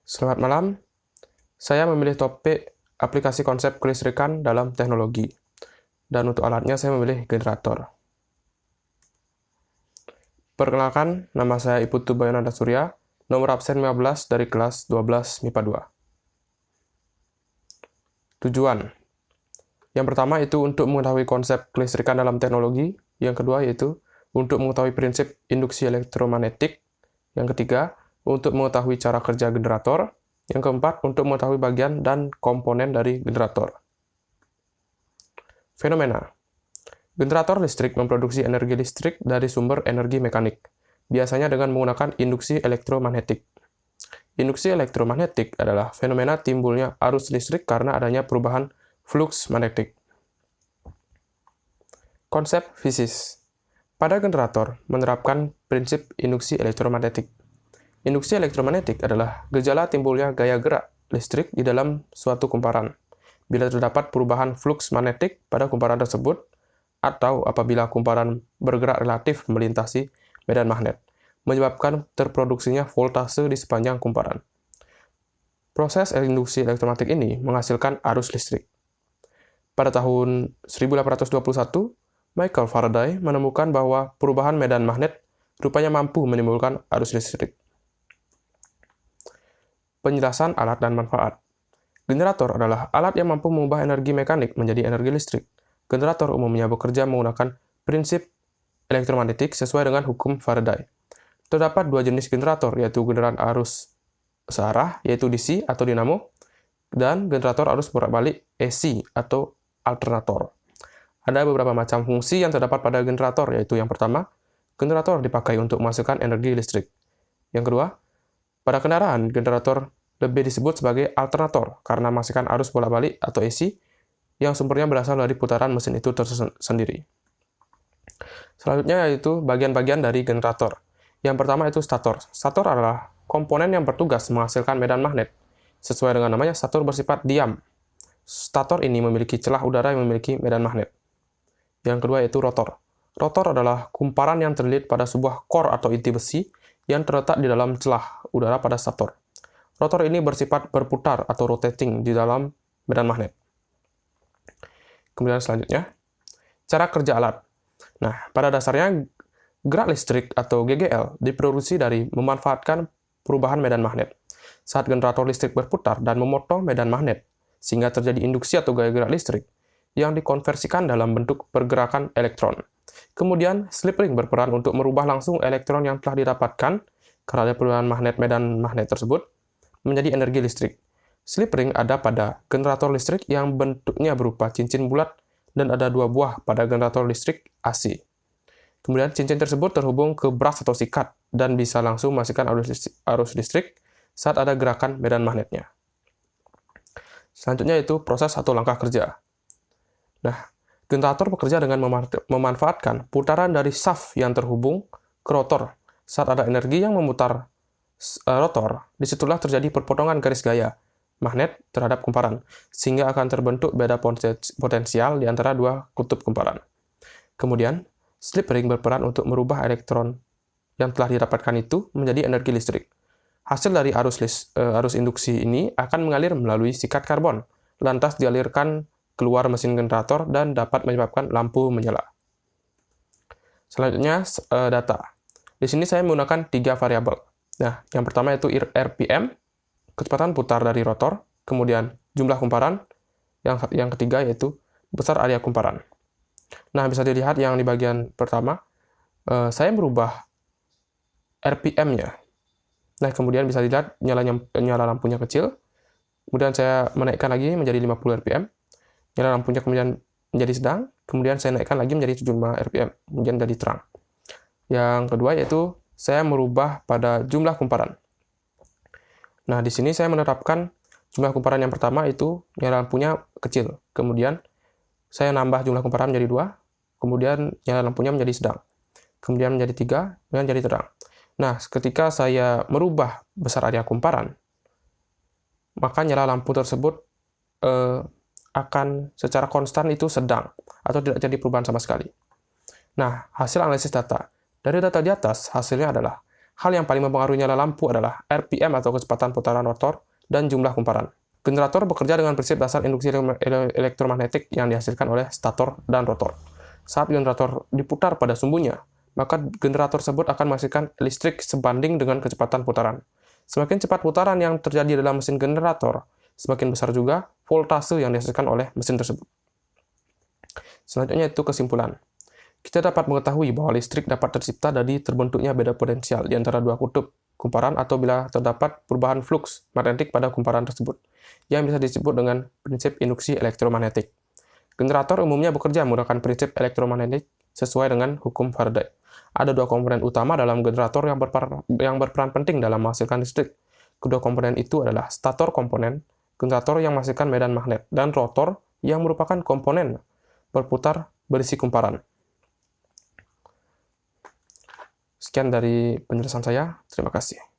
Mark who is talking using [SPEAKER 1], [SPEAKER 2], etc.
[SPEAKER 1] Selamat malam, saya memilih topik aplikasi konsep kelistrikan dalam teknologi. Dan untuk alatnya saya memilih generator. Perkenalkan, nama saya Iputu Bayonanda Surya, nomor absen 15 dari kelas 12 MIPA 2. Tujuan. Yang pertama itu untuk mengetahui konsep kelistrikan dalam teknologi. Yang kedua yaitu untuk mengetahui prinsip induksi elektromagnetik. Yang ketiga, untuk mengetahui cara kerja generator. Yang keempat, untuk mengetahui bagian dan komponen dari generator. Fenomena. Generator listrik memproduksi energi listrik dari sumber energi mekanik, biasanya dengan menggunakan induksi elektromagnetik. Induksi elektromagnetik adalah fenomena timbulnya arus listrik karena adanya perubahan flux magnetik. Konsep fisis. Pada generator menerapkan prinsip induksi elektromagnetik. Induksi elektromagnetik adalah gejala timbulnya gaya gerak listrik di dalam suatu kumparan, bila terdapat perubahan flux magnetik pada kumparan tersebut, atau apabila kumparan bergerak relatif melintasi medan magnet, menyebabkan terproduksinya voltase di sepanjang kumparan. Proses induksi elektromagnetik ini menghasilkan arus listrik. Pada tahun 1821, Michael Faraday menemukan bahwa perubahan medan magnet rupanya mampu menimbulkan arus listrik. Penjelasan alat dan manfaat. Generator adalah alat yang mampu mengubah energi mekanik menjadi energi listrik. Generator umumnya bekerja menggunakan prinsip elektromagnetik sesuai dengan hukum Faraday. Terdapat dua jenis generator, yaitu generator arus searah, yaitu DC atau dinamo, dan generator arus bolak-balik AC atau alternator. Ada beberapa macam fungsi yang terdapat pada generator, yaitu yang pertama, generator dipakai untuk menghasilkan energi listrik. Yang kedua, pada kendaraan, generator lebih disebut sebagai alternator karena menghasilkan arus bolak-balik atau AC yang sumbernya berasal dari putaran mesin itu tersendiri. Selanjutnya yaitu bagian-bagian dari generator. Yang pertama itu stator. Stator adalah komponen yang bertugas menghasilkan medan magnet. Sesuai dengan namanya, stator bersifat diam. Stator ini memiliki celah udara yang memiliki medan magnet. Yang kedua yaitu rotor. Rotor adalah kumparan yang terlilit pada sebuah core atau inti besi yang terletak di dalam celah udara pada stator. Rotor ini bersifat berputar atau rotating di dalam medan magnet. Kemudian selanjutnya, cara kerja alat. Nah, pada dasarnya gerak listrik atau GGL diproduksi dari memanfaatkan perubahan medan magnet. Saat generator listrik berputar dan memotong medan magnet, sehingga terjadi induksi atau gaya gerak listrik yang dikonversikan dalam bentuk pergerakan elektron. Kemudian, slip ring berperan untuk merubah langsung elektron yang telah didapatkan karena perubahan medan magnet tersebut menjadi energi listrik. Slip ring ada pada generator listrik yang bentuknya berupa cincin bulat dan ada dua buah pada generator listrik AC. Kemudian cincin tersebut terhubung ke brush atau sikat dan bisa langsung menghasilkan arus listrik saat ada gerakan medan magnetnya. Selanjutnya itu proses atau langkah kerja. Nah, generator bekerja dengan memanfaatkan putaran dari shaft yang terhubung ke rotor. Saat ada energi yang memutar rotor, disitulah terjadi perpotongan garis gaya magnet terhadap kumparan, sehingga akan terbentuk beda potensial di antara dua kutub kumparan. Kemudian, slip ring berperan untuk merubah elektron yang telah didapatkan itu menjadi energi listrik. Hasil dari arus induksi ini akan mengalir melalui sikat karbon, lantas dialirkan keluar mesin generator dan dapat menyebabkan lampu menyala. Selanjutnya, data. Di sini saya menggunakan 3 variabel. Nah, yang pertama itu RPM, kecepatan putar dari rotor, kemudian jumlah kumparan, yang ketiga yaitu besar area kumparan. Nah, bisa dilihat yang di bagian pertama, saya merubah RPM-nya. Nah, kemudian bisa dilihat nyala lampunya kecil, kemudian saya menaikkan lagi menjadi 50 RPM, nyala lampunya kemudian menjadi sedang, kemudian saya naikkan lagi menjadi 75 RPM, kemudian jadi terang. Yang kedua yaitu saya merubah pada jumlah kumparan. Nah, di sini saya menerapkan jumlah kumparan yang pertama itu nyala lampunya kecil, kemudian saya nambah jumlah kumparan menjadi 2, kemudian nyala lampunya menjadi sedang, kemudian menjadi 3, kemudian jadi terang. Nah, ketika saya merubah besar area kumparan, maka nyala lampu tersebut akan secara konstan itu sedang, atau tidak jadi perubahan sama sekali. Nah, hasil analisis data. Dari data di atas, hasilnya adalah Hal yang paling mempengaruhi nyala lampu adalah RPM atau kecepatan putaran rotor dan jumlah kumparan. Generator bekerja dengan prinsip dasar induksi elektromagnetik yang dihasilkan oleh stator dan rotor. Saat generator diputar pada sumbunya, maka generator tersebut akan menghasilkan listrik sebanding dengan kecepatan putaran. Semakin cepat putaran yang terjadi dalam mesin generator, semakin besar juga voltase yang dihasilkan oleh mesin tersebut. Selanjutnya itu kesimpulan. Kita dapat mengetahui bahwa listrik dapat tercipta dari terbentuknya beda potensial di antara dua kutub kumparan atau bila terdapat perubahan flux magnetik pada kumparan tersebut, yang bisa disebut dengan prinsip induksi elektromagnetik. Generator umumnya bekerja menggunakan prinsip elektromagnetik sesuai dengan hukum Faraday. Ada dua komponen utama dalam generator yang berperan penting dalam menghasilkan listrik. Kedua komponen itu adalah stator komponen, generator yang menghasilkan medan magnet, dan rotor yang merupakan komponen berputar berisi kumparan. Sekian dari penjelasan saya. Terima kasih.